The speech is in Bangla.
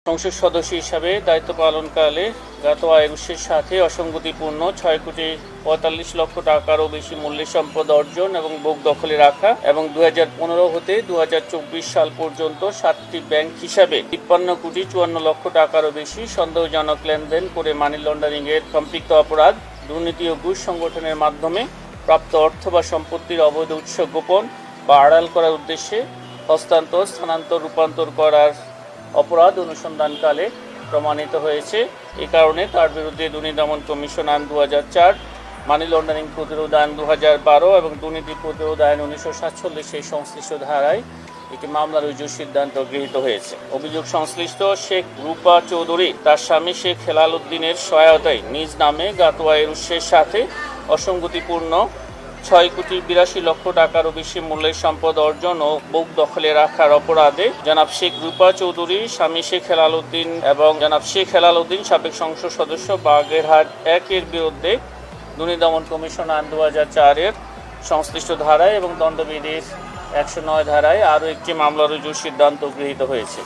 সংসদ সদস্য হিসাবে দায়িত্ব পালনকালে গত আয়ের উৎসের সাথে অসঙ্গতিপূর্ণ ৬,৪৫,০০,০০০ টাকারও বেশি মূল্যের সম্পদ অর্জন এবং বুক দখলে রাখা এবং ২০১৫ হতে ২০২৪ সাল পর্যন্ত ৭টি ব্যাংক হিসাবে ৫৩,৫৪,০০,০০০ টাকারও বেশি সন্দেহজনক লেনদেন করে মানি লন্ডারিংয়ের সম্পৃক্ত অপরাধ, দুর্নীতি ও ঘুষ সংগঠনের মাধ্যমে প্রাপ্ত অর্থ বা সম্পত্তির অবৈধ উৎস গোপন বা আড়াল করার উদ্দেশ্যে হস্তান্তর, স্থানান্তর, রূপান্তর করার অপরাধ অনুসন্ধানকালে প্রমাণিত হয়েছে। এই কারণে তার বিরুদ্ধে দুর্নীতি দমন কমিশন আইন ২০০৪, মানি লন্ডারিং প্রতিরোধ আইন ২০১২ এবং দুর্নীতি প্রতিরোধ আইন ১৯৪৭ এই সংশ্লিষ্ট ধারায় একটি মামলা রুজুর সিদ্ধান্ত গৃহীত হয়েছে। অভিযোগ সংশ্লিষ্ট শেখ রূপা চৌধুরী তার স্বামী শেখ হেলাল উদ্দিনের সহায়তায় নিজ নামে গাতোয়ায়ের উৎসের সাথে অসঙ্গতিপূর্ণ ৬,৮২,০০,০০০ টাকারও বেশি মূল্যের সম্পদ অর্জন ও বুক দখলে রাখার অপরাধে জনাব শেখ রূপা চৌধুরী, স্বামী শেখ হেলাল উদ্দিন এবং জনাব শেখ হেলাল উদ্দিন সাবেক সংসদ সদস্য বাগেরহাট ১ এর বিরুদ্ধে দুর্নীতি দমন কমিশন আইন ২০০৪ এর সংশ্লিষ্ট ধারায় এবং দণ্ডবিধির ১০৯ ধারায় আরও একটি মামলা রুজুর সিদ্ধান্ত গৃহীত হয়েছে।